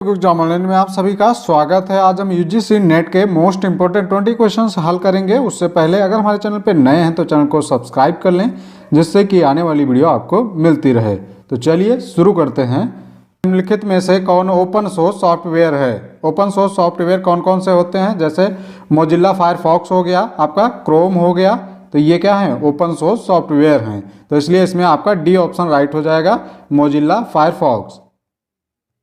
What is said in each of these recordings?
Exam online में आप सभी का स्वागत है। आज हम यूजीसी नेट के मोस्ट इंपोर्टेंट 20 क्वेश्चंस हल करेंगे। उससे पहले अगर हमारे चैनल पे नए हैं तो चैनल को सब्सक्राइब कर लें, जिससे कि आने वाली वीडियो आपको मिलती रहे। तो चलिए शुरू करते हैं। निम्नलिखित में से कौन ओपन सोर्स सॉफ्टवेयर है? ओपन सोर्स सॉफ्टवेयर कौन कौन से होते हैं? जैसे मोजिल्ला फायरफॉक्स हो गया, आपका क्रोम हो गया, तो ये क्या है? ओपन सोर्स सॉफ्टवेयर हैं। तो इसलिए इसमें आपका डी ऑप्शन राइट हो जाएगा, मोजिल्ला फायरफॉक्स।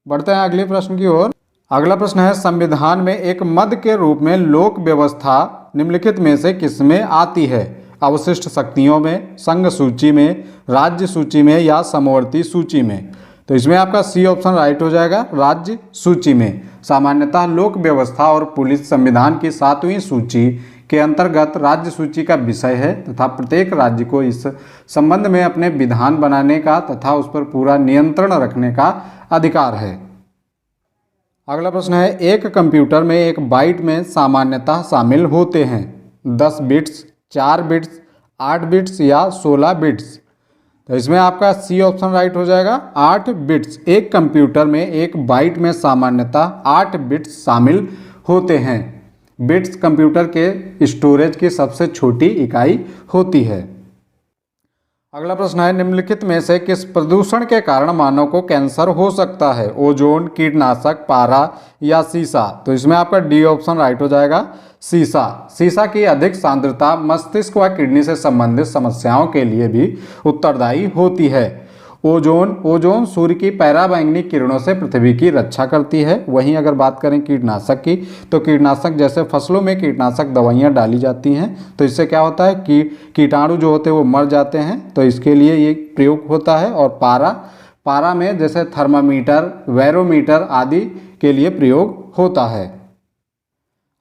बढ़ते हैं अगले प्रश्न की ओर। अगला प्रश्न है, संविधान में एक मद के रूप में लोक व्यवस्था निम्नलिखित में से किसमें आती है? अवशिष्ट शक्तियों में, संघ सूची में, राज्य सूची में या समवर्ती सूची में? तो इसमें आपका सी ऑप्शन राइट हो जाएगा, राज्य सूची में। सामान्यतः लोक व्यवस्था और पुलिस संविधान की 7वीं सूची के अंतर्गत राज्य सूची का विषय है तथा प्रत्येक राज्य को इस संबंध में अपने विधान बनाने का तथा उस पर पूरा नियंत्रण रखने का अधिकार है। अगला प्रश्न है, एक कंप्यूटर में एक बाइट में सामान्यतः शामिल होते हैं 10 बिट्स, 4 बिट्स, 8 बिट्स या 16 बिट्स? तो इसमें आपका सी ऑप्शन राइट हो जाएगा, 8 बिट्स। एक कंप्यूटर में एक बाइट में सामान्यतः 8 बिट्स शामिल होते हैं। बिट्स कंप्यूटर के स्टोरेज की सबसे छोटी इकाई होती है। अगला प्रश्न है, निम्नलिखित में से किस प्रदूषण के कारण मानव को कैंसर हो सकता है? ओजोन, कीटनाशक, पारा या सीसा? तो इसमें आपका डी ऑप्शन राइट हो जाएगा, सीसा। सीसा की अधिक सांद्रता मस्तिष्क व किडनी से संबंधित समस्याओं के लिए भी उत्तरदायी होती है। ओजोन सूर्य की पराबैंगनी किरणों से पृथ्वी की रक्षा करती है। वहीं अगर बात करें कीटनाशक की, तो कीटनाशक जैसे फसलों में कीटनाशक दवाइयाँ डाली जाती हैं, तो इससे क्या होता है कि कीटाणु जो होते हैं वो मर जाते हैं, तो इसके लिए ये प्रयोग होता है। और पारा में जैसे थर्मामीटर, बैरोमीटर आदि के लिए प्रयोग होता है।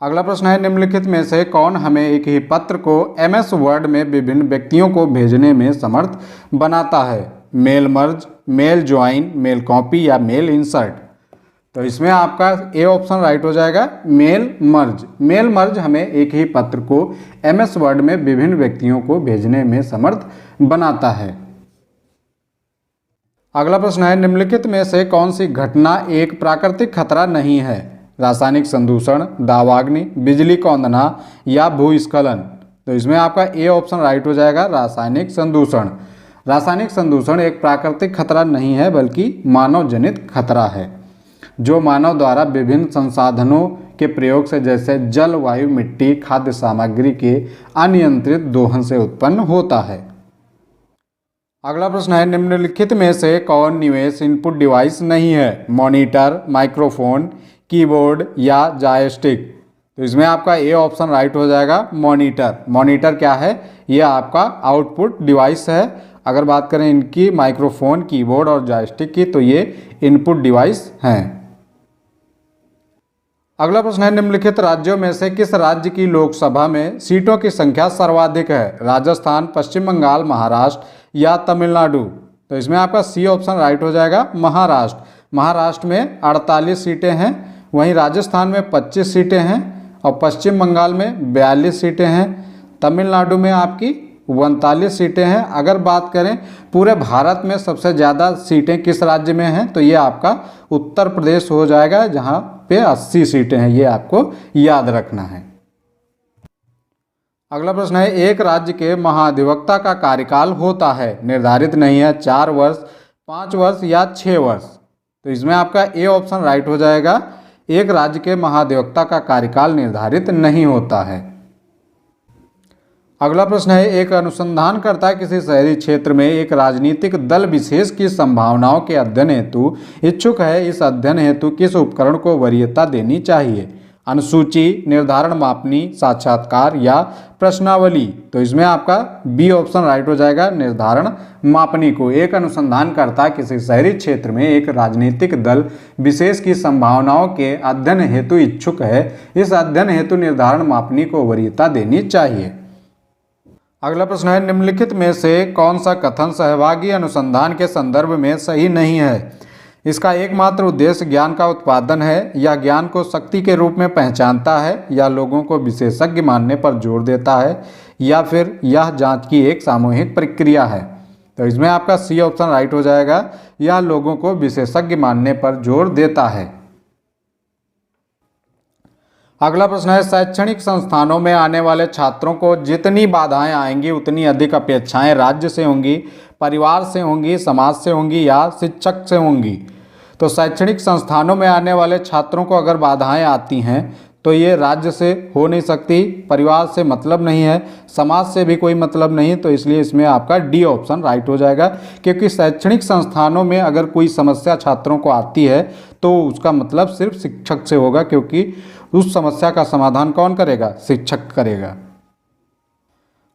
अगला प्रश्न है, निम्नलिखित में से कौन हमें एक ही पत्र को MS वर्ड में विभिन्न व्यक्तियों को भेजने में समर्थ बनाता है? Mail merge, mail join, mail copy या मेल इंसर्ट? तो इसमें आपका ए ऑप्शन राइट हो जाएगा, मेल मर्ज। मेल मर्ज हमें एक ही पत्र को MS वर्ड में विभिन्न व्यक्तियों को भेजने में समर्थ बनाता है। अगला प्रश्न है, निम्नलिखित में से कौन सी घटना एक प्राकृतिक खतरा नहीं है? रासायनिक संदूषण, दावाग्नि, बिजली कौंधना या भूस्खलन? तो इसमें आपका ए ऑप्शन राइट हो जाएगा, रासायनिक संदूषण। रासायनिक संदूषण एक प्राकृतिक खतरा नहीं है, बल्कि मानव जनित खतरा है, जो मानव द्वारा विभिन्न संसाधनों के प्रयोग से जैसे जल, वायु, मिट्टी, खाद्य सामग्री के अनियंत्रित दोहन से उत्पन्न होता है। अगला प्रश्न है, निम्नलिखित में से कौन निवेश इनपुट डिवाइस नहीं है? मॉनिटर, माइक्रोफोन, कीबोर्ड या जॉयस्टिक? तो इसमें आपका ए ऑप्शन राइट हो जाएगा, मॉनिटर। मॉनिटर क्या है? ये आपका आउटपुट डिवाइस है। अगर बात करें इनकी माइक्रोफोन, कीबोर्ड और जॉयस्टिक की, तो ये इनपुट डिवाइस हैं। अगला प्रश्न है, निम्नलिखित राज्यों में से किस राज्य की लोकसभा में सीटों की संख्या सर्वाधिक है? राजस्थान, पश्चिम बंगाल, महाराष्ट्र या तमिलनाडु? तो इसमें आपका सी ऑप्शन राइट हो जाएगा, महाराष्ट्र। महाराष्ट्र में 48 सीटें हैं, वहीं राजस्थान में 25 सीटें हैं और पश्चिम बंगाल में 42 सीटें हैं। तमिलनाडु में आपकी 39 सीटें हैं। अगर बात करें पूरे भारत में सबसे ज़्यादा सीटें किस राज्य में हैं, तो ये आपका उत्तर प्रदेश हो जाएगा, जहाँ पे 80 सीटें हैं। ये आपको याद रखना है। अगला प्रश्न है, एक राज्य के महाधिवक्ता का कार्यकाल होता है, निर्धारित नहीं है, 4 वर्ष, 5 वर्ष या 6 वर्ष? तो इसमें आपका ए ऑप्शन राइट हो जाएगा, एक राज्य के महाधिवक्ता का कार्यकाल निर्धारित नहीं होता है। अगला प्रश्न है, एक अनुसंधानकर्ता किसी शहरी क्षेत्र में एक राजनीतिक दल विशेष की संभावनाओं के अध्ययन हेतु इच्छुक है। इस अध्ययन हेतु किस उपकरण को वरीयता देनी चाहिए? अनुसूची, निर्धारण मापनी, साक्षात्कार या प्रश्नावली? तो इसमें आपका बी ऑप्शन राइट हो जाएगा, निर्धारण मापनी को। एक अनुसंधानकर्ता किसी शहरी क्षेत्र में एक राजनीतिक दल विशेष की संभावनाओं के अध्ययन हेतु इच्छुक है। इस अध्ययन हेतु निर्धारण मापनी को वरीयता देनी चाहिए। अगला प्रश्न है, निम्नलिखित में से कौन सा कथन सहभागी अनुसंधान के संदर्भ में सही नहीं है? इसका एकमात्र उद्देश्य ज्ञान का उत्पादन है, या ज्ञान को शक्ति के रूप में पहचानता है, या लोगों को विशेषज्ञ मानने पर जोर देता है, या फिर यह जांच की एक सामूहिक प्रक्रिया है? तो इसमें आपका सी ऑप्शन राइट हो जाएगा, यह लोगों को विशेषज्ञ मानने पर जोर देता है। अगला प्रश्न है, शैक्षणिक संस्थानों में आने वाले छात्रों को जितनी बाधाएं आएंगी उतनी अधिक अपेक्षाएं राज्य से होंगी, परिवार से होंगी, समाज से होंगी या शिक्षक से होंगी। तो शैक्षणिक संस्थानों में आने वाले छात्रों को अगर बाधाएं आती हैं तो ये राज्य से हो नहीं सकती, परिवार से मतलब नहीं है, समाज से भी कोई मतलब नहीं, तो इसलिए इसमें आपका डी ऑप्शन राइट हो जाएगा। क्योंकि शैक्षणिक संस्थानों में अगर कोई समस्या छात्रों को आती है तो उसका मतलब सिर्फ शिक्षक से होगा, क्योंकि उस समस्या का समाधान कौन करेगा? शिक्षक करेगा।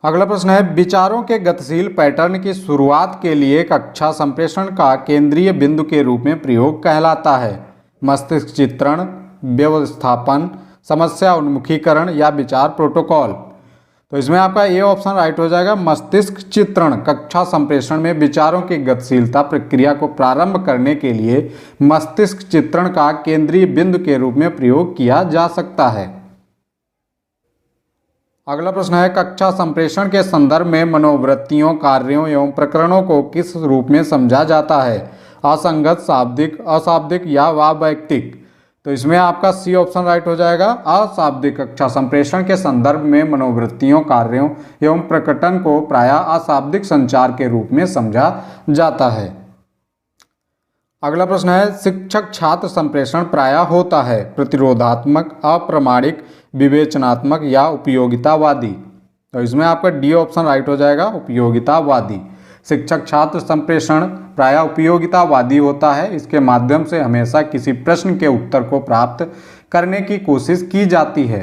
अगला प्रश्न है, विचारों के गतिशील पैटर्न की शुरुआत के लिए कक्षा संप्रेषण का केंद्रीय बिंदु के रूप में प्रयोग कहलाता है? मस्तिष्क चित्रण, व्यवस्थापन, समस्या उन्मुखीकरण या विचार प्रोटोकॉल। तो इसमें आपका ए ऑप्शन राइट हो जाएगा। मस्तिष्क चित्रण कक्षा संप्रेषण में विचारों की गतिशीलता प्रक्रिया को प्रारंभ करने के लिए मस्तिष्क चित्रण का केंद्रीय बिंदु के रूप में प्रयोग किया जा सकता है। अगला प्रश्न है, कक्षा संप्रेषण के संदर्भ में मनोवृत्तियों, कार्यों एवं प्रकरणों को किस रूप में समझा जाता है? असंगत, शाब्दिक, अशाब्दिक या अवैयक्तिक। तो इसमें आपका सी ऑप्शन राइट हो जाएगा। अशाब्दिक कक्षा संप्रेषण के संदर्भ में मनोवृत्तियों, कार्यों एवं प्रकटन को प्रायः अशाब्दिक संचार के रूप में समझा जाता है। अगला प्रश्न है, शिक्षक छात्र संप्रेषण प्रायः होता है प्रतिरोधात्मक, अप्रामाणिक, विवेचनात्मक या उपयोगितावादी। तो इसमें आपका डी ऑप्शन राइट हो जाएगा, उपयोगितावादी। शिक्षक छात्र संप्रेषण प्रायः उपयोगितावादी होता है। इसके माध्यम से हमेशा किसी प्रश्न के उत्तर को प्राप्त करने की कोशिश की जाती है।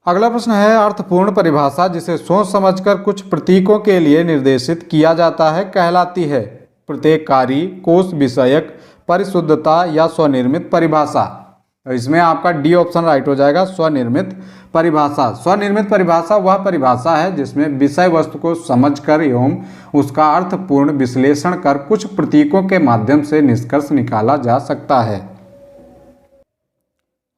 अगला प्रश्न है, अर्थपूर्ण परिभाषा जिसे सोच समझकर कुछ प्रतीकों के लिए निर्देशित किया जाता है कहलाती है? प्रत्येककारी, कोश विषयक, परिशुद्धता या स्वनिर्मित परिभाषा। तो इसमें आपका डी ऑप्शन राइट हो जाएगा, स्वनिर्मित परिभाषा। स्वनिर्मित परिभाषा वह परिभाषा है जिसमें विषय वस्तु को समझकर एवं उसका अर्थपूर्ण विश्लेषण कर कुछ प्रतीकों के माध्यम से निष्कर्ष निकाला जा सकता है।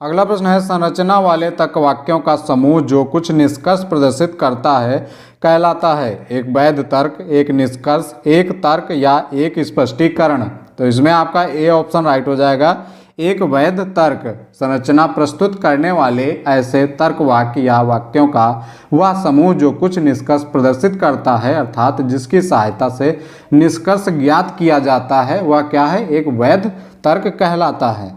अगला प्रश्न है, संरचना वाले तर्क वाक्यों का समूह जो कुछ निष्कर्ष प्रदर्शित करता है कहलाता है? एक वैध तर्क, एक निष्कर्ष, एक तर्क या एक स्पष्टीकरण। तो इसमें आपका ए ऑप्शन राइट हो जाएगा, एक वैध तर्क। संरचना प्रस्तुत करने वाले ऐसे तर्क वाक्य या वाक्यों का वह समूह जो कुछ निष्कर्ष प्रदर्शित करता है, अर्थात जिसकी सहायता से निष्कर्ष ज्ञात किया जाता है, वह क्या है? एक वैध तर्क कहलाता है।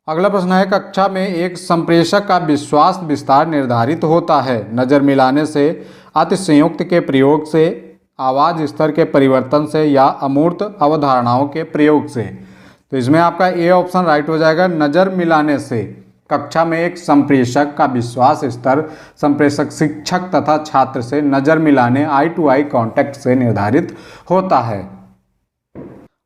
अगला प्रश्न है, कक्षा में एक संप्रेषक का विश्वास विस्तार निर्धारित होता है नज़र मिलाने से, अतिशयोक्ति के प्रयोग से, आवाज़ स्तर के परिवर्तन से या अमूर्त अवधारणाओं के प्रयोग से। तो इसमें आपका ए ऑप्शन राइट हो जाएगा, नज़र मिलाने से। कक्षा में एक संप्रेषक का विश्वास स्तर संप्रेषक शिक्षक तथा छात्र से नज़र मिलाने, आई टू आई कांटेक्ट से निर्धारित होता है।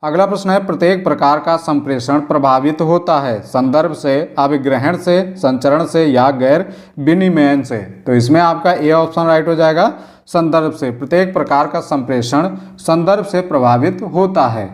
अगला प्रश्न है, प्रत्येक प्रकार का संप्रेषण प्रभावित होता है संदर्भ से, अभिग्रहण से, संचरण से या गैर विनिमयन से। तो इसमें आपका ए ऑप्शन राइट हो जाएगा, संदर्भ से। प्रत्येक प्रकार का संप्रेषण संदर्भ से प्रभावित होता है।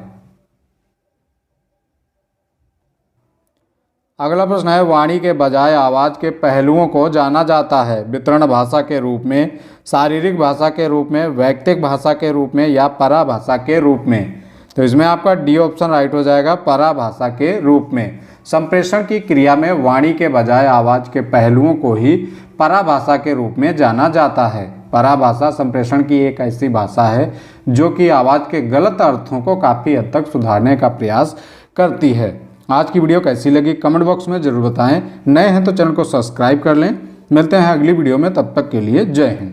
अगला प्रश्न है, वाणी के बजाय आवाज़ के पहलुओं को जाना जाता है वितरण भाषा के रूप में, शारीरिक भाषा के रूप में, वैयक्तिक भाषा के रूप में या पराभाषा के रूप में। तो इसमें आपका डी ऑप्शन राइट हो जाएगा, पराभाषा के रूप में। संप्रेषण की क्रिया में वाणी के बजाय आवाज़ के पहलुओं को ही पराभाषा के रूप में जाना जाता है। पराभाषा संप्रेषण की एक ऐसी भाषा है जो कि आवाज़ के गलत अर्थों को काफ़ी हद तक सुधारने का प्रयास करती है। आज की वीडियो कैसी लगी कमेंट बॉक्स में ज़रूर बताएं। नए हैं तो चैनल को सब्सक्राइब कर लें। मिलते हैं अगली वीडियो में, तब तक के लिए जय हिंद।